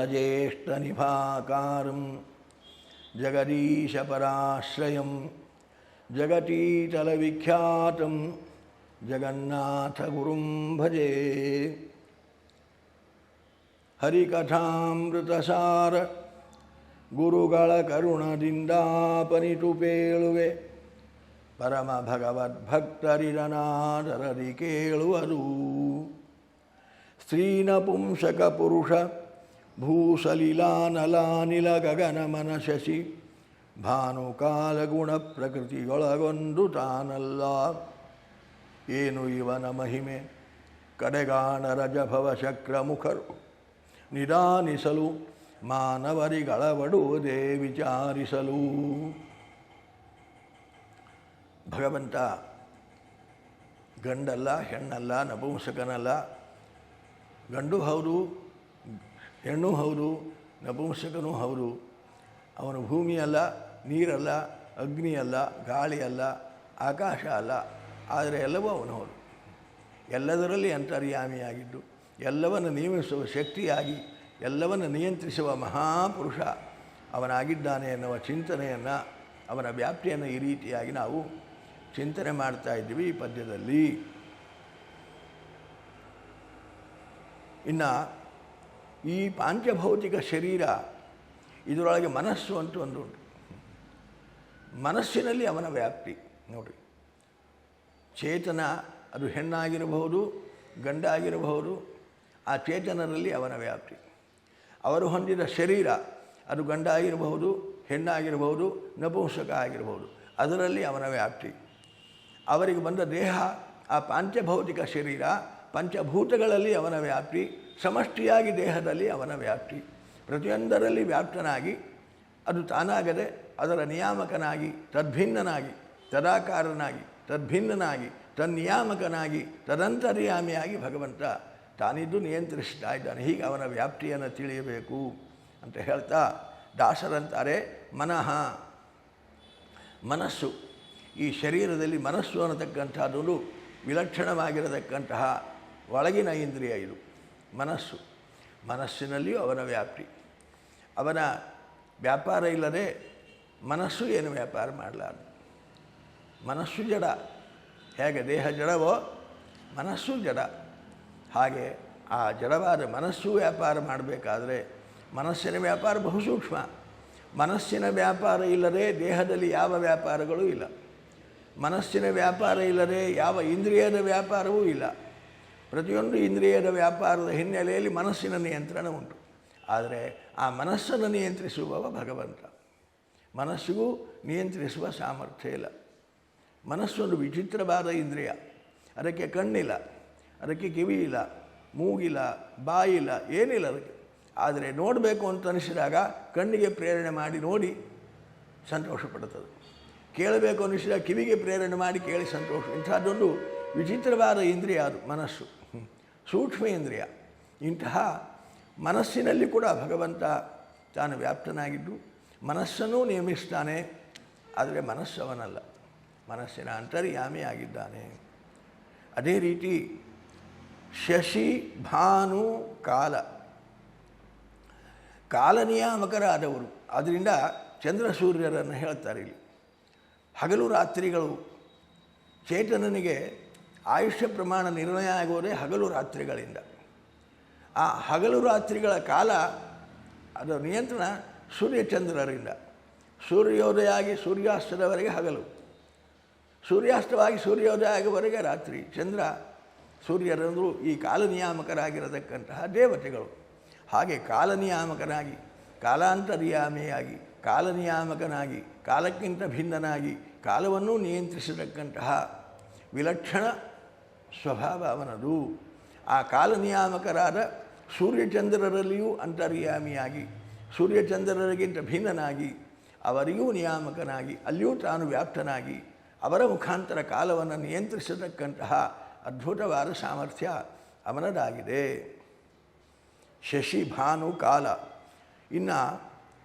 ಜಲಜ್ಯೇಷ್ಠನಿಭಾಕಾರಂ ಜಗದೀಶಪರಾಶ್ರಯಂ ಜಗತೀತಲವಿಖ್ಯಾತಂ ಜಗನ್ನಾಥಗುರುಂ ಭಜೆ. ಹರಿಕಥಾಮೃತಸಾರ ಗುರುಗಳ ಕರುಣದಿಂದಾಪನಿತು ಪೇಳುವೆ, ಪರಮ ಭಗವದ್ಭಕ್ತರಿದನಾದರದಿ ಕೇಳುವರು. ಸ್ತ್ರೀನಪುಂಸಕ ಪುರುಷ ಭೂಸಲಿಲಾನಲಾನಿಲ ಗಗನ ಮನಶಶಿ ಭಾನುಕಾಲಗುಣ ಪ್ರಕೃತಿಯೊಳಗೊಂದು ತಾನಲ್ಲ. ಏನು ಇವನ ಮಹಿಮೆ ಕಡೆಗಾಣರ ಜಭವ ಶಕ್ರಮುಖರು ನಿಧಾನಿಸಲು ಮಾನವರಿಗಳವಡುವುದೇ ವಿಚಾರಿಸಲು. ಭಗವಂತ ಗಂಡಲ್ಲ, ಹೆಣ್ಣಲ್ಲ, ನಪುಂಸಕನಲ್ಲ. ಗಂಡು ಹೌದು, ಹೆಣ್ಣು ಹೌದು, ನಪುಂಸಕನೂ ಹೌದು. ಅವನು ಭೂಮಿ ಅಲ್ಲ, ನೀರಲ್ಲ, ಅಗ್ನಿ ಅಲ್ಲ, ಗಾಳಿ ಅಲ್ಲ, ಆಕಾಶ ಅಲ್ಲ. ಆದರೆ ಎಲ್ಲವೂ ಅವನು ಹೌದು. ಎಲ್ಲದರಲ್ಲಿ ಅಂತರ್ಯಾಮಿಯಾಗಿದ್ದು ಎಲ್ಲವನ್ನು ನಿಯಮಿಸುವ ಶಕ್ತಿಯಾಗಿ ಎಲ್ಲವನ್ನು ನಿಯಂತ್ರಿಸುವ ಮಹಾಪುರುಷ ಅವನಾಗಿದ್ದಾನೆ ಎನ್ನುವ ಚಿಂತನೆಯನ್ನು, ಅವನ ವ್ಯಾಪ್ತಿಯನ್ನು ಈ ರೀತಿಯಾಗಿ ನಾವು ಚಿಂತನೆ ಮಾಡ್ತಾ ಇದ್ದೀವಿ ಈ ಪದ್ಯದಲ್ಲಿ. ಇನ್ನು ಈ ಪಾಂಚಭೌತಿಕ ಶರೀರ, ಇದರೊಳಗೆ ಮನಸ್ಸು ಅಂತೂ ಒಂದು ಉಂಟು. ಮನಸ್ಸಿನಲ್ಲಿ ಅವನ ವ್ಯಾಪ್ತಿ ನೋಡಿರಿ. ಚೇತನ ಅದು ಹೆಣ್ಣಾಗಿರಬಹುದು, ಗಂಡಾಗಿರಬಹುದು. ಆ ಚೇತನರಲ್ಲಿ ಅವನ ವ್ಯಾಪ್ತಿ. ಅವರು ಹೊಂದಿದ ಶರೀರ ಅದು ಗಂಡಾಗಿರಬಹುದು, ಹೆಣ್ಣಾಗಿರಬಹುದು, ನಪುಂಸಕ ಆಗಿರಬಹುದು. ಅದರಲ್ಲಿ ಅವನ ವ್ಯಾಪ್ತಿ. ಅವರಿಗೆ ಬಂದ ದೇಹ, ಆ ಪಾಂಚಭೌತಿಕ ಶರೀರ, ಪಂಚಭೂತಗಳಲ್ಲಿ ಅವನ ವ್ಯಾಪ್ತಿ. ಸಮಷ್ಟಿಯಾಗಿ ದೇಹದಲ್ಲಿ ಅವನ ವ್ಯಾಪ್ತಿ. ಪ್ರತಿಯೊಂದರಲ್ಲಿ ವ್ಯಾಪ್ತನಾಗಿ ಅದು ತಾನಾಗದೆ ಅದರ ನಿಯಾಮಕನಾಗಿ, ತದ್ಭಿನ್ನನಾಗಿ, ತದಾಕಾರನಾಗಿ, ತದ್ಭಿನ್ನನಾಗಿ, ತನ್ನಿಯಾಮಕನಾಗಿ, ತದಂತರ್ಯಾಮಿಯಾಗಿ ಭಗವಂತ ತಾನಿದ್ದು ನಿಯಂತ್ರಿಸ್ತಾ ಇದ್ದಾನೆ. ಹೀಗೆ ಅವನ ವ್ಯಾಪ್ತಿಯನ್ನು ತಿಳಿಯಬೇಕು ಅಂತ ಹೇಳ್ತಾ ದಾಸರಂತಾರೆ, ಮನಃ, ಮನಸ್ಸು. ಈ ಶರೀರದಲ್ಲಿ ಮನಸ್ಸು ಅನ್ನತಕ್ಕಂಥದ್ದು ವಿಲಕ್ಷಣವಾಗಿರತಕ್ಕಂತಹ ಒಳಗಿನ ಇಂದ್ರಿಯ ಇದು ಮನಸ್ಸು. ಮನಸ್ಸಿನಲ್ಲಿಯೂ ಅವನ ವ್ಯಾಪ್ತಿ. ಅವನ ವ್ಯಾಪಾರ ಇಲ್ಲದೆ ಮನಸ್ಸು ಏನು ವ್ಯಾಪಾರ ಮಾಡಲಾರದು. ಮನಸ್ಸು ಜಡ. ಹೇಗೆ ದೇಹ ಜಡವೋ ಮನಸ್ಸು ಜಡ, ಹಾಗೆ ಆ ಜಡವಾದ ಮನಸ್ಸು ವ್ಯಾಪಾರ ಮಾಡಬೇಕಾದ್ರೆ ಮನಸ್ಸಿನ ವ್ಯಾಪಾರ ಬಹುಸೂಕ್ಷ್ಮ. ಮನಸ್ಸಿನ ವ್ಯಾಪಾರ ಇಲ್ಲದೆ ದೇಹದಲ್ಲಿ ಯಾವ ವ್ಯಾಪಾರಗಳೂ ಇಲ್ಲ. ಮನಸ್ಸಿನ ವ್ಯಾಪಾರ ಇಲ್ಲದೆ ಯಾವ ಇಂದ್ರಿಯದ ವ್ಯಾಪಾರವೂ ಇಲ್ಲ. ಪ್ರತಿಯೊಂದು ಇಂದ್ರಿಯದ ವ್ಯಾಪಾರದ ಹಿನ್ನೆಲೆಯಲ್ಲಿ ಮನಸ್ಸಿನ ನಿಯಂತ್ರಣ ಉಂಟು. ಆದರೆ ಆ ಮನಸ್ಸನ್ನು ನಿಯಂತ್ರಿಸುವವ ಭಗವಂತ. ಮನಸ್ಸಿಗೂ ನಿಯಂತ್ರಿಸುವ ಸಾಮರ್ಥ್ಯ ಇಲ್ಲ. ಮನಸ್ಸೊಂದು ವಿಚಿತ್ರವಾದ ಇಂದ್ರಿಯ. ಅದಕ್ಕೆ ಕಣ್ಣಿಲ್ಲ, ಅದಕ್ಕೆ ಕಿವಿ ಇಲ್ಲ, ಮೂಗಿಲ್ಲ, ಬಾಯಿಲ್ಲ, ಏನಿಲ್ಲ ಅದಕ್ಕೆ. ಆದರೆ ನೋಡಬೇಕು ಅಂತ ಅನಿಸಿದಾಗ ಕಣ್ಣಿಗೆ ಪ್ರೇರಣೆ ಮಾಡಿ ನೋಡಿ ಸಂತೋಷ ಪಡುತ್ತದೆ. ಕೇಳಬೇಕು ಅನ್ನಿಸಿದಾಗ ಕಿವಿಗೆ ಪ್ರೇರಣೆ ಮಾಡಿ ಕೇಳಿ ಸಂತೋಷ. ಇಂಥದ್ದೊಂದು ವಿಚಿತ್ರವಾದ ಇಂದ್ರಿಯ ಅದು ಮನಸ್ಸು, ಸೂಕ್ಷ್ಮ ಇಂದ್ರಿಯ. ಇಂತಹ ಮನಸ್ಸಿನಲ್ಲಿ ಕೂಡ ಭಗವಂತ ತಾನು ವ್ಯಾಪ್ತನಾಗಿದ್ದು ಮನಸ್ಸನ್ನೂ ನೇಮಿಸ್ತಾನೆ. ಆದರೆ ಮನಸ್ಸವನಲ್ಲ, ಮನಸ್ಸಿನ ಅಂತರ್ಯಾಮಿಯಾಗಿದ್ದಾನೆ. ಅದೇ ರೀತಿ ಶಶಿ, ಭಾನು, ಕಾಲ, ಕಾಲನಿಯಾಮಕರಾದವರು. ಆದ್ದರಿಂದ ಚಂದ್ರ ಸೂರ್ಯರನ್ನು ಹೇಳ್ತಾರೆ ಇಲ್ಲಿ. ಹಗಲು ರಾತ್ರಿಗಳು, ಚೇತನನಿಗೆ ಆಯುಷ್ಯ ಪ್ರಮಾಣ ನಿರ್ಣಯ ಆಗೋದೇ ಹಗಲು ರಾತ್ರಿಗಳಿಂದ. ಆ ಹಗಲು ರಾತ್ರಿಗಳ ಕಾಲ ಅದರ ನಿಯಂತ್ರಣ ಸೂರ್ಯಚಂದ್ರರಿಂದ. ಸೂರ್ಯೋದಯ ಆಗಿ ಸೂರ್ಯಾಸ್ತದವರೆಗೆ ಹಗಲು, ಸೂರ್ಯಾಸ್ತವಾಗಿ ಸೂರ್ಯೋದಯ ಆಗುವವರೆಗೆ ರಾತ್ರಿ. ಚಂದ್ರ ಸೂರ್ಯರಂದರು ಈ ಕಾಲನಿಯಾಮಕರಾಗಿರತಕ್ಕಂತಹ ದೇವತೆಗಳು. ಹಾಗೆ ಕಾಲನಿಯಾಮಕನಾಗಿ, ಕಾಲಾಂತರ್ಯಾಮಿಯಾಗಿ, ಕಾಲನಿಯಾಮಕನಾಗಿ, ಕಾಲಕ್ಕಿಂತ ಭಿನ್ನನಾಗಿ ಕಾಲವನ್ನೂ ನಿಯಂತ್ರಿಸತಕ್ಕಂತಹ ವಿಲಕ್ಷಣ ಸ್ವಭಾವ ಅವನದು. ಆ ಕಾಲನಿಯಾಮಕರಾದ ಸೂರ್ಯಚಂದ್ರರಲ್ಲಿಯೂ ಅಂತರ್ಯಾಮಿಯಾಗಿ, ಸೂರ್ಯಚಂದ್ರರಿಗಿಂತ ಭಿನ್ನನಾಗಿ, ಅವರಿಗೂ ನಿಯಾಮಕನಾಗಿ, ಅಲ್ಲಿಯೂ ತಾನು ವ್ಯಾಪ್ತನಾಗಿ ಅವರ ಮುಖಾಂತರ ಕಾಲವನ್ನು ನಿಯಂತ್ರಿಸತಕ್ಕಂತಹ ಅದ್ಭುತವಾದ ಸಾಮರ್ಥ್ಯ ಅವನದಾಗಿದೆ. ಶಶಿ, ಭಾನು, ಕಾಲ. ಇನ್ನು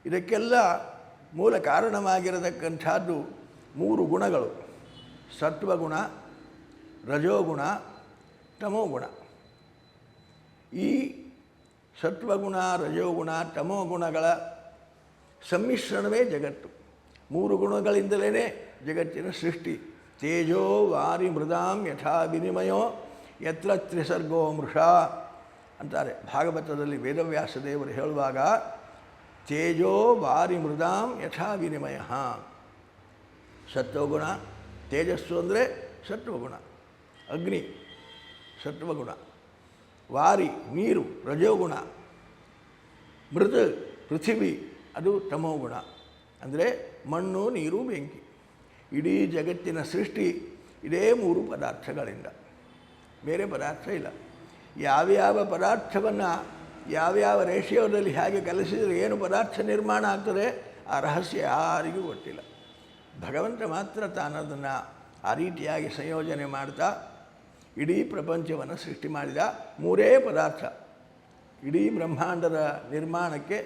ಇದಕ್ಕೆಲ್ಲ ಮೂಲ ಕಾರಣವಾಗಿರತಕ್ಕಂಥದ್ದು ಮೂರು ಗುಣಗಳು: ಸತ್ವಗುಣ, ರಜೋಗುಣ, ತಮೋಗುಣ. ಈ ಸತ್ವಗುಣ, ರಜೋಗುಣ, ತಮೋಗುಣಗಳ ಸಮ್ಮಿಶ್ರಣವೇ ಜಗತ್ತು. 3 ಗುಣಗಳಿಂದಲೇ ಜಗತ್ತಿನ ಸೃಷ್ಟಿ. ತೇಜೋ ವಾರಿ ಮೃದಾಂ ಯಥಾ ವಿನಿಮಯೋ ಯತ್ರ ತ್ರಿಸರ್ಗೋ ಮೃಷಾ ಅಂತಾರೆ ಭಾಗವತದಲ್ಲಿ. ವೇದವ್ಯಾಸ ದೇವರು ಹೇಳುವಾಗ ತೇಜೋ ವಾರಿ ಮೃದಾಂ ಯಥಾ ವಿನಿಮಯ. ಸತ್ವಗುಣ, ತೇಜಸ್ಸು ಅಂದರೆ ಸತ್ವಗುಣ, ಅಗ್ನಿ ಸತ್ವಗುಣ, ವಾರಿ ನೀರು ರಜೋಗುಣ, ಮೃತ ಪೃಥಿವಿ ಅದು ತಮೋಗುಣ, ಅಂದರೆ ಮಣ್ಣು ನೀರು ಬೆಂಕಿ. ಇಡೀ ಜಗತ್ತಿನ ಸೃಷ್ಟಿ ಇದೇ 3 ಪದಾರ್ಥಗಳಿಂದ, ಬೇರೆ ಪದಾರ್ಥ ಇಲ್ಲ. ಯಾವ್ಯಾವ ಪದಾರ್ಥವನ್ನು ಯಾವ್ಯಾವ ರೇಷಿಯೋದಲ್ಲಿ ಹೇಗೆ ಕಲಿಸಿದರೆ ಏನು ಪದಾರ್ಥ ನಿರ್ಮಾಣ ಆಗ್ತದೆ ಆ ರಹಸ್ಯ ಯಾರಿಗೂ ಗೊತ್ತಿಲ್ಲ. ಭಗವಂತ ಮಾತ್ರ ತಾನದನ್ನು ಆ ರೀತಿಯಾಗಿ ಸಂಯೋಜನೆ ಮಾಡ್ತಾ ಇಡೀ ಪ್ರಪಂಚವನ್ನು ಸೃಷ್ಟಿ ಮಾಡಿದ. 3 ಪದಾರ್ಥ ಇಡೀ ಬ್ರಹ್ಮಾಂಡದ ನಿರ್ಮಾಣಕ್ಕೆ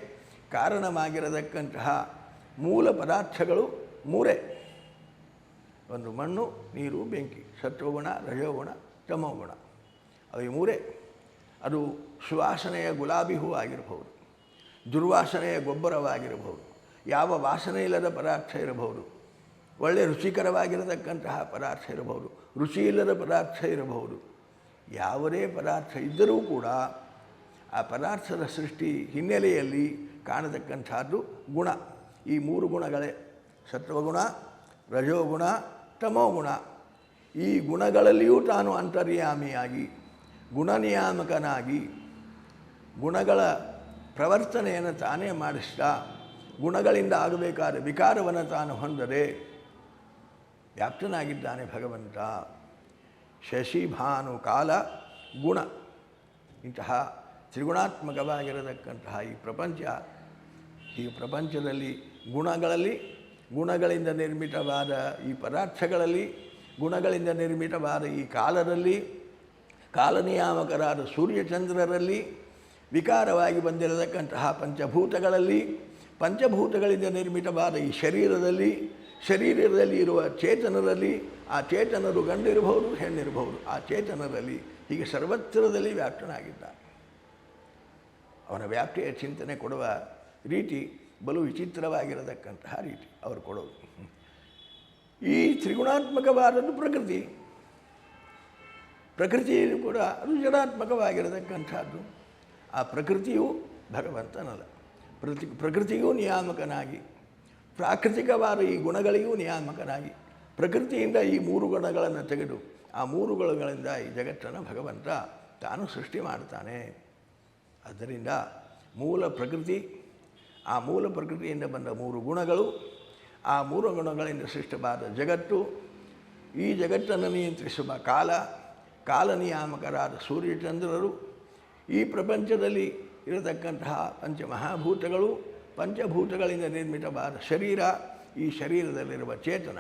ಕಾರಣವಾಗಿರತಕ್ಕಂತಹ ಮೂಲ ಪದಾರ್ಥಗಳು 3. ಒಂದು ಮಣ್ಣು, ನೀರು, ಬೆಂಕಿ, ಸತ್ವಗುಣ, ರಜೋಗುಣ, ತಮೋಗುಣ. ಅವು 3. ಅದು ಸುವಾಸನೆಯ ಗುಲಾಬಿ ಹೂ ಆಗಿರಬಹುದು, ದುರ್ವಾಸನೆಯ ಗೊಬ್ಬರವಾಗಿರಬಹುದು, ಯಾವ ವಾಸನೆ ಇಲ್ಲದ ಪದಾರ್ಥ ಇರಬಹುದು, ಒಳ್ಳೆಯ ರುಚಿಕರವಾಗಿರತಕ್ಕಂತಹ ಪದಾರ್ಥ ಇರಬಹುದು, ರುಚಿ ಇಲ್ಲದ ಪದಾರ್ಥ ಇರಬಹುದು. ಯಾವುದೇ ಪದಾರ್ಥ ಇದ್ದರೂ ಕೂಡ ಆ ಪದಾರ್ಥದ ಸೃಷ್ಟಿ ಹಿನ್ನೆಲೆಯಲ್ಲಿ ಕಾಣತಕ್ಕಂಥದ್ದು ಗುಣ. ಈ 3 ಗುಣಗಳೇ ಸತ್ವಗುಣ, ರಜೋಗುಣ, ತಮೋಗುಣ. ಈ ಗುಣಗಳಲ್ಲಿಯೂ ತಾನು ಅಂತರ್ಯಾಮಿಯಾಗಿ ಗುಣನಿಯಾಮಕನಾಗಿ ಗುಣಗಳ ಪ್ರವರ್ತನೆಯನ್ನು ತಾನೇ ಮಾಡಿಸ್ತಾ ಗುಣಗಳಿಂದ ಆಗಬೇಕಾದ ವಿಕಾರವನ್ನು ತಾನು ಹೊಂದದೆ ವ್ಯಾಪ್ತನಾಗಿದ್ದಾನೆ ಭಗವಂತ. ಶಶಿ ಭಾನು ಕಾಲ ಗುಣ, ಇಂತಹ ತ್ರಿಗುಣಾತ್ಮಕವಾಗಿರತಕ್ಕಂತಹ ಈ ಪ್ರಪಂಚದಲ್ಲಿ ಗುಣಗಳಿಂದ ನಿರ್ಮಿತವಾದ ಈ ಪದಾರ್ಥಗಳಲ್ಲಿ, ಗುಣಗಳಿಂದ ನಿರ್ಮಿತವಾದ ಈ ಕಾಲದಲ್ಲಿ, ಕಾಲನಿಯಾಮಕರಾದ ಸೂರ್ಯಚಂದ್ರರಲ್ಲಿ, ವಿಕಾರವಾಗಿ ಬಂದಿರತಕ್ಕಂತಹ ಪಂಚಭೂತಗಳಲ್ಲಿ, ಪಂಚಭೂತಗಳಿಂದ ನಿರ್ಮಿತವಾದ ಈ ಶರೀರದಲ್ಲಿ ಇರುವ ಚೇತನರಲ್ಲಿ, ಆ ಚೇತನರು ಗಂಡಿರಬಹುದು ಹೆಣ್ಣಿರಬಹುದು, ಆ ಚೇತನರಲ್ಲಿ ಹೀಗೆ ಸರ್ವತ್ರದಲ್ಲಿ ವ್ಯಾಪ್ತನಾಗಿದ್ದಾನೆ. ಅವನ ವ್ಯಾಪ್ತಿಯ ಚಿಂತನೆ ಕೊಡುವ ರೀತಿ ಬಲು ವಿಚಿತ್ರವಾಗಿರತಕ್ಕಂತಹ ರೀತಿ ಅವರು ಕೊಡೋದು. ಈ ತ್ರಿಗುಣಾತ್ಮಕವಾದದ್ದು ಪ್ರಕೃತಿಯಲ್ಲೂ ಕೂಡ ಅದು ಜಡಾತ್ಮಕವಾಗಿರತಕ್ಕಂಥದ್ದು. ಆ ಪ್ರಕೃತಿಯು ಭಗವಂತನಲ್ಲ. ಪ್ರಕೃತಿಯೂ ನಿಯಾಮಕನಾಗಿ, ಪ್ರಾಕೃತಿಕವಾದ ಈ ಗುಣಗಳಿಗೂ ನಿಯಾಮಕನಾಗಿ, ಪ್ರಕೃತಿಯಿಂದ ಈ 3 ಗುಣಗಳನ್ನು ತೆಗೆದು ಆ 3 ಗುಣಗಳಿಂದ ಈ ಜಗತ್ತನ್ನು ಭಗವಂತ ತಾನು ಸೃಷ್ಟಿ ಮಾಡ್ತಾನೆ. ಆದ್ದರಿಂದ ಮೂಲ ಪ್ರಕೃತಿ, ಆ ಮೂಲ ಪ್ರಕೃತಿಯಿಂದ ಬಂದ 3 ಗುಣಗಳು, ಆ 3 ಗುಣಗಳಿಂದ ಸೃಷ್ಟವಾದ ಜಗತ್ತು, ಈ ಜಗತ್ತನ್ನು ನಿಯಂತ್ರಿಸುವ ಕಾಲನಿಯಾಮಕರಾದ ಸೂರ್ಯಚಂದ್ರರು, ಈ ಪ್ರಪಂಚದಲ್ಲಿ ಇರತಕ್ಕಂತಹ ಪಂಚಮಹಾಭೂತಗಳು, ಪಂಚಭೂತಗಳಿಂದ ನಿರ್ಮಿತವಾದ ಶರೀರ, ಈ ಶರೀರದಲ್ಲಿರುವ ಚೇತನ,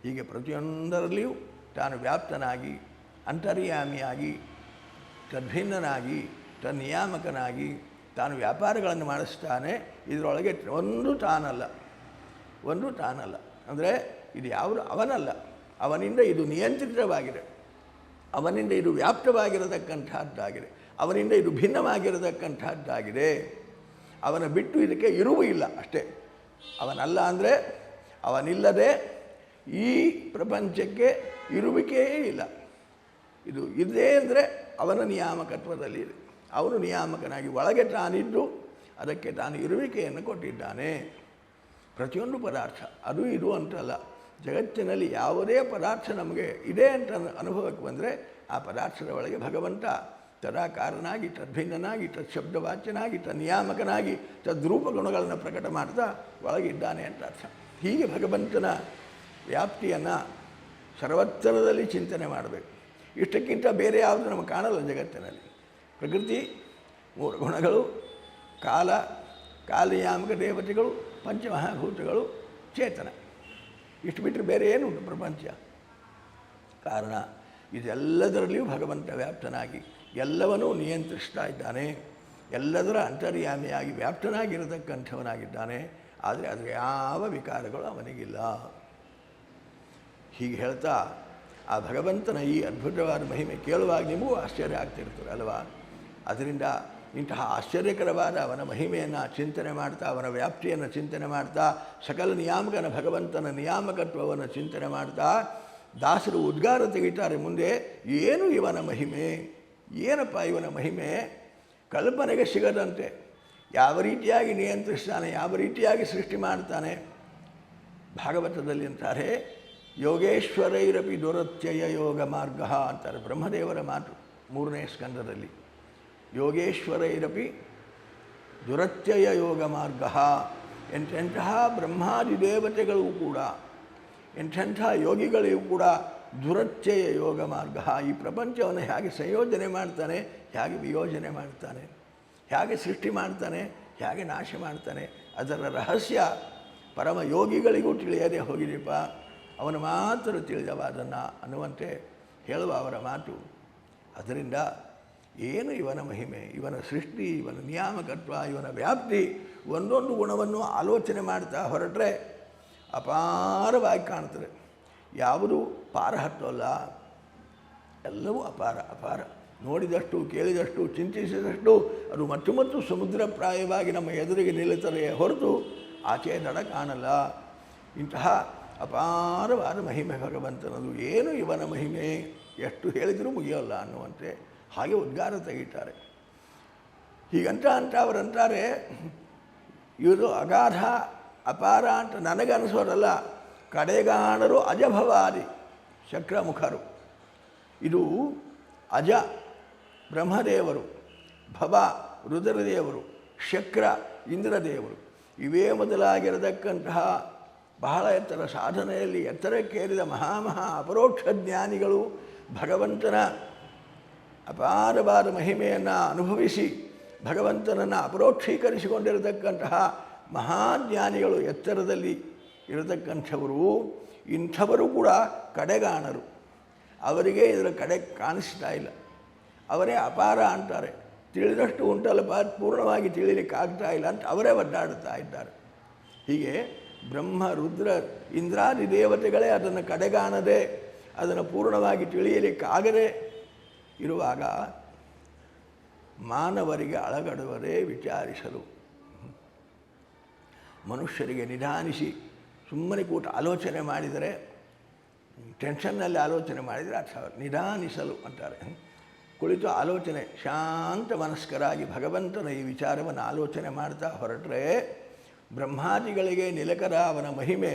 ಹೀಗೆ ಪ್ರತಿಯೊಂದರಲ್ಲಿಯೂ ತಾನು ವ್ಯಾಪ್ತನಾಗಿ ಅಂತರ್ಯಾಮಿಯಾಗಿ ತದ್ಭಿನ್ನನಾಗಿ ತನ್ನಿಯಾಮಕನಾಗಿ ತಾನು ವ್ಯಾಪಾರಗಳನ್ನು ಮಾಡಿಸ್ತಾನೆ. ಇದರೊಳಗೆ ಒಂದು ತಾನಲ್ಲ ಅಂದರೆ ಇದು ಯಾವುದು ಅವನಲ್ಲ, ಅವನಿಂದ ಇದು ನಿಯಂತ್ರಿತವಾಗಿದೆ, ಅವನಿಂದ ಇದು ವ್ಯಾಪ್ತವಾಗಿರತಕ್ಕಂಥದ್ದಾಗಿದೆ, ಅವನಿಂದ ಇದು ಭಿನ್ನವಾಗಿರತಕ್ಕಂಥದ್ದಾಗಿದೆ. ಅವನ ಬಿಟ್ಟು ಇದಕ್ಕೆ ಇರುವು ಇಲ್ಲ ಅಷ್ಟೇ. ಅವನಲ್ಲ ಅಂದರೆ ಅವನಿಲ್ಲದೆ ಈ ಪ್ರಪಂಚಕ್ಕೆ ಇರುವಿಕೆಯೇ ಇಲ್ಲ. ಇದು ಇದೆ ಅಂದರೆ ಅವನ ನಿಯಾಮಕತ್ವದಲ್ಲಿ ಇದೆ. ಅವನು ನಿಯಾಮಕನಾಗಿ ಒಳಗೆ ತಾನಿದ್ದು ಅದಕ್ಕೆ ತಾನು ಇರುವಿಕೆಯನ್ನು ಕೊಟ್ಟಿದ್ದಾನೆ. ಪ್ರತಿಯೊಂದು ಪದಾರ್ಥ ಅದು ಇದು ಅಂತಲ್ಲ, ಜಗತ್ತಿನಲ್ಲಿ ಯಾವುದೇ ಪದಾರ್ಥ ನಮಗೆ ಇದೆ ಅಂತ ಅನುಭವಕ್ಕೆ ಬಂದರೆ ಆ ಪದಾರ್ಥದ ಒಳಗೆ ಭಗವಂತ ತದಾಕಾರನಾಗಿ, ತದ್ಭಿನ್ನನಾಗಿ, ತತ್ಶಬ್ದವಾಚ್ಯನಾಗಿ, ತನ್ನಿಯಾಮಕನಾಗಿ, ತದ್ರೂಪ ಗುಣಗಳನ್ನು ಪ್ರಕಟ ಮಾಡ್ತಾ ಒಳಗಿದ್ದಾನೆ ಅಂತ ಅರ್ಥ. ಹೀಗೆ ಭಗವಂತನ ವ್ಯಾಪ್ತಿಯನ್ನು ಸರ್ವತ್ರದಲ್ಲಿ ಚಿಂತನೆ ಮಾಡಬೇಕು. ಇಷ್ಟಕ್ಕಿಂತ ಬೇರೆ ಯಾವುದು ನಮಗೆ ಕಾಣಲ್ಲ ಜಗತ್ತಿನಲ್ಲಿ. ಪ್ರಕೃತಿ, 3 ಗುಣಗಳು, ಕಾಲನಿಯಾಮಕ ದೇವತೆಗಳು, ಪಂಚಮಹಾಭೂತಗಳು, ಚೇತನ, ಇಷ್ಟು ಬಿಟ್ಟರೆ ಬೇರೆ ಏನುಂಟು ಪ್ರಪಂಚ? ಕಾರಣ ಇದೆಲ್ಲದರಲ್ಲಿಯೂ ಭಗವಂತ ವ್ಯಾಪ್ತನಾಗಿ ಎಲ್ಲವನ್ನೂ ನಿಯಂತ್ರಿಸ್ತಾ ಇದ್ದಾನೆ. ಎಲ್ಲದರ ಅಂತರ್ಯಾಮಿಯಾಗಿ ವ್ಯಾಪ್ತನಾಗಿರತಕ್ಕಂಥವನಾಗಿದ್ದಾನೆ. ಆದರೆ ಅದರ ಯಾವ ವಿಕಾರಗಳು ಅವನಿಗಿಲ್ಲ. ಹೀಗೆ ಹೇಳ್ತಾ ಆ ಭಗವಂತನ ಈ ಅದ್ಭುತವಾದ ಮಹಿಮೆ ಕೇಳುವಾಗ ನಿಮಗೂ ಆಶ್ಚರ್ಯ ಆಗ್ತಿರ್ತದೆ ಅಲ್ವಾ? ಅದರಿಂದ ಇಂತಹ ಆಶ್ಚರ್ಯಕರವಾದ ಅವನ ಮಹಿಮೆಯನ್ನು ಚಿಂತನೆ ಮಾಡ್ತಾ, ಅವನ ವ್ಯಾಪ್ತಿಯನ್ನು ಚಿಂತನೆ ಮಾಡ್ತಾ, ಸಕಲ ನಿಯಾಮಕನ ಭಗವಂತನ ನಿಯಾಮಕತ್ವವನ್ನು ಚಿಂತನೆ ಮಾಡ್ತಾ ದಾಸರು ಉದ್ಗಾರ ತೆಗಿತಾರೆ ಮುಂದೆ. ಏನು ಇವನ ಮಹಿಮೆ, ಏನಪ್ಪ ಇವನ ಮಹಿಮೆ, ಕಲ್ಪನೆಗೆ ಸಿಗದಂತೆ. ಯಾವ ರೀತಿಯಾಗಿ ನಿಯಂತ್ರಿಸ್ತಾನೆ, ಯಾವ ರೀತಿಯಾಗಿ ಸೃಷ್ಟಿ ಮಾಡ್ತಾನೆ. ಭಾಗವತದಲ್ಲಿ ಅಂತಾರೆ, ಯೋಗೇಶ್ವರೈರಪಿ ದುರತ್ಯಯ ಯೋಗ ಮಾರ್ಗ ಅಂತಾರೆ. ಬ್ರಹ್ಮದೇವರ ಮಾತು 3ನೇ ಸ್ಕಂದದಲ್ಲಿ. ಯೋಗೇಶ್ವರೈರಪಿ ದುರತ್ಯಯ ಯೋಗ ಮಾರ್ಗ. ಎಂತೆಂತಹ ಬ್ರಹ್ಮಾದಿ ದೇವತೆಗಳು ಕೂಡ, ಎಂತೆಂಥ ಯೋಗಿಗಳಿಗೂ ಕೂಡ ದುರತ್ಯಯ ಯೋಗ ಮಾರ್ಗ. ಈ ಪ್ರಪಂಚವನ್ನು ಹೇಗೆ ಸಂಯೋಜನೆ ಮಾಡ್ತಾನೆ, ಹೇಗೆ ವಿಯೋಜನೆ ಮಾಡ್ತಾನೆ, ಹೇಗೆ ಸೃಷ್ಟಿ ಮಾಡ್ತಾನೆ, ಹೇಗೆ ನಾಶ ಮಾಡ್ತಾನೆ, ಅದರ ರಹಸ್ಯ ಪರಮ ಯೋಗಿಗಳಿಗೂ ತಿಳಿಯದೇ ಹೋಗಿದೆಯಪ್ಪ, ಅವನು ಮಾತ್ರ ತಿಳಿದವ ಅದನ್ನು ಅನ್ನುವಂತೆ ಹೇಳುವ ಅವರ ಮಾತು. ಅದರಿಂದ ಏನು ಇವನ ಮಹಿಮೆ, ಇವನ ಸೃಷ್ಟಿ, ಇವನ ನಿಯಾಮಕತ್ವ, ಇವನ ವ್ಯಾಪ್ತಿ, ಒಂದೊಂದು ಗುಣವನ್ನು ಆಲೋಚನೆ ಮಾಡ್ತಾ ಹೊರಟ್ರೆ ಅಪಾರವಾಗಿ ಕಾಣ್ತದೆ. ಯಾವುದು ಪಾರ ಹತ್ತೋಲ್ಲ, ಎಲ್ಲವೂ ಅಪಾರ ಅಪಾರ. ನೋಡಿದಷ್ಟು, ಕೇಳಿದಷ್ಟು, ಚಿಂತಿಸಿದಷ್ಟು ಅದು ಮತ್ತು ಮತ್ತು ಸಮುದ್ರಪ್ರಾಯವಾಗಿ ನಮ್ಮ ಎದುರಿಗೆ ನಿಲ್ಲುತ್ತದೆ ಹೊರತು ಆಚೆ ದಡ ಕಾಣಲ್ಲ. ಇಂತಹ ಅಪಾರವಾದ ಮಹಿಮೆ ಭಗವಂತನದು. ಏನು ಇವನ ಮಹಿಮೆ, ಎಷ್ಟು ಹೇಳಿದರೂ ಮುಗಿಯೋಲ್ಲ ಅನ್ನುವಂತೆ ಹಾಗೆ ಉದ್ಗಾರ ತೆಗಿತಾರೆ. ಹೀಗಂತ ಅವರಂತಾರೆ, ಇವರು ಅಗಾಧ ಅಪಾರ ಅಂತ ನನಗನ್ನಿಸೋರಲ್ಲ, ಕಡೆಗಾಣರು ಅಜಭವಾದಿ ಶಕ್ರಮುಖರು. ಇದು ಅಜ ಬ್ರಹ್ಮದೇವರು, ಭವ ರುದ್ರದೇವರು, ಶಕ್ರ ಇಂದ್ರದೇವರು, ಇವೇ ಮೊದಲಾಗಿರತಕ್ಕಂತಹ ಬಹಳ ಎತ್ತರ ಸಾಧನೆಯಲ್ಲಿ ಎತ್ತರಕ್ಕೇರಿದ ಮಹಾಮಹಾ ಅಪರೋಕ್ಷ ಜ್ಞಾನಿಗಳು ಭಗವಂತನ ಅಪಾರವಾದ ಮಹಿಮೆಯನ್ನು ಅನುಭವಿಸಿ ಭಗವಂತನನ್ನು ಅಪರೋಕ್ಷೀಕರಿಸಿಕೊಂಡಿರತಕ್ಕಂತಹ ಮಹಾಜ್ಞಾನಿಗಳು ಎತ್ತರದಲ್ಲಿ ಇರತಕ್ಕಂಥವರು. ಇಂಥವರು ಕೂಡ ಕಡೆಗಾಣರು. ಅವರಿಗೆ ಇದರ ಕಡೆ ಕಾಣಿಸ್ತಾ ಇಲ್ಲ, ಅವರೇ ಅಪಾರ ಅಂತಾರೆ. ತಿಳಿದಷ್ಟು ಉಂಟಲ್ಲಪ್ಪ, ಪೂರ್ಣವಾಗಿ ತಿಳಿಲಿಕ್ಕಾಗ್ತಾ ಇಲ್ಲ ಅಂತ ಅವರೇ ಒದ್ದಾಡುತ್ತಾ ಇದ್ದಾರೆ. ಹೀಗೆ ಬ್ರಹ್ಮ ರುದ್ರ ಇಂದ್ರಾದಿ ದೇವತೆಗಳೇ ಅದನ್ನು ಕಡೆಗಾಣದೆ, ಅದನ್ನು ಪೂರ್ಣವಾಗಿ ತಿಳಿಯಲಿಕ್ಕಾಗದೆ ಇರುವಾಗ ಮಾನವರಿಗೆ ಅಳಗಡುವರೇ ವಿಚಾರಿಸಲು. ಮನುಷ್ಯರಿಗೆ ನಿಧಾನಿಸಿ ಸುಮ್ಮನೆ ಕೂಟ ಆಲೋಚನೆ ಮಾಡಿದರೆ, ಟೆನ್ಷನ್ನಲ್ಲಿ ಆಲೋಚನೆ ಮಾಡಿದರೆ ಅರ್ಥ. ನಿಧಾನಿಸಲು ಅಂತಾರೆ. ಕುಳಿತು ಆಲೋಚನೆ, ಶಾಂತ ಮನಸ್ಕರಾಗಿ ಭಗವಂತನ ಈ ವಿಚಾರವನ್ನು ಆಲೋಚನೆ ಮಾಡ್ತಾ ಹೊರಟ್ರೆ ಬ್ರಹ್ಮಾದಿಗಳಿಗೆ ನಿಲಕರ ಅವನ ಮಹಿಮೆ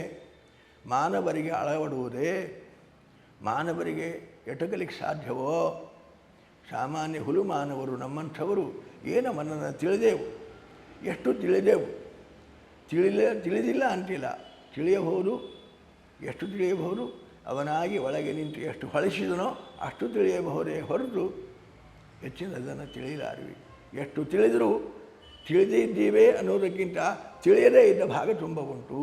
ಮಾನವರಿಗೆ ಅಳವಡುವುದೇ. ಮಾನವರಿಗೆ ಎಟಕಲಿಕ್ಕೆ ಸಾಧ್ಯವೋ? ಸಾಮಾನ್ಯ ಹುಲು ಮಾನವರು ನಮ್ಮಂಥವರು ಏನವನನ್ನು ತಿಳಿದೆವು, ಎಷ್ಟು ತಿಳಿದೆವು, ತಿಳಿದಿಲ್ಲ ಅಂತಿಲ್ಲ, ತಿಳಿಯಬಹುದು. ಎಷ್ಟು ತಿಳಿಯಬಹುದು? ಅವನಾಗಿ ಒಳಗೆ ನಿಂತು ಎಷ್ಟು ಹೊಳಿಸಿದನೋ ಅಷ್ಟು ತಿಳಿಯಬಹುದೇ ಹೊರತು ಹೆಚ್ಚಿನದನ್ನು ತಿಳಿಯಲಾರಿವಿ. ಎಷ್ಟು ತಿಳಿದರೂ ತಿಳಿದಿದ್ದೀವೆ ಅನ್ನೋದಕ್ಕಿಂತ ತಿಳಿಯದೇ ಇದ್ದ ಭಾಗ ತುಂಬ ಉಂಟು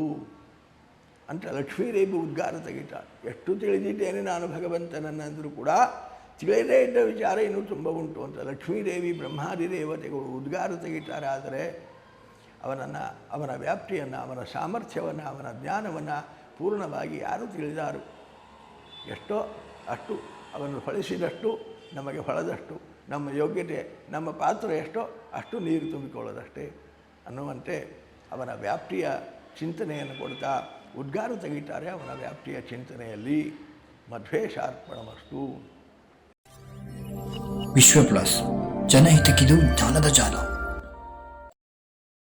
ಅಂತ ಲಕ್ಷ್ಮೀದೇವಿ ಉದ್ಗಾರ ತೆಗಿತ. ಎಷ್ಟು ತಿಳಿದಿದ್ದೇನೆ ನಾನು ಭಗವಂತನನ್ನಂದರೂ ಕೂಡ ತಿಳಿಯದೇ ಇದ್ದ ವಿಚಾರ ಇನ್ನೂ ತುಂಬ ಉಂಟು ಅಂತ ಲಕ್ಷ್ಮೀದೇವಿ ಬ್ರಹ್ಮಾದಿ ದೇವತೆಗಳು ಉದ್ಗಾರ ತೆಗಿತಾರೆ. ಆದರೆ ಅವನ ವ್ಯಾಪ್ತಿಯನ್ನು, ಅವನ ಸಾಮರ್ಥ್ಯವನ್ನು, ಅವನ ಜ್ಞಾನವನ್ನು ಪೂರ್ಣವಾಗಿ ಯಾರು ತಿಳಿದಾರು? ಎಷ್ಟೋ ಅಷ್ಟು ಅವನು ಹೊಳಿಸಿದಷ್ಟು ನಮಗೆ ಹೊಳೆದಷ್ಟು, ನಮ್ಮ ಯೋಗ್ಯತೆ, ನಮ್ಮ ಪಾತ್ರ ಎಷ್ಟೋ ಅಷ್ಟು ನೀರು ತುಂಬಿಕೊಳ್ಳೋದಷ್ಟೇ ಅನ್ನುವಂತೆ ಅವನ ವ್ಯಾಪ್ತಿಯ ಚಿಂತನೆಯನ್ನು ಕೊಡ್ತಾ ಉದ್ಗಾರ ತೆಗಿತಾರೆ. ಅವನ ವ್ಯಾಪ್ತಿಯ ಚಿಂತನೆಯಲ್ಲಿ ಮಧ್ವೇಶಾರ್ಪಣಮಸ್ತು. ವಿಶ್ವ ಪ್ಲಸ್, ಜನಹಿತಕ್ಕಿದು ಜ್ಞಾನದ ಜಾಲ.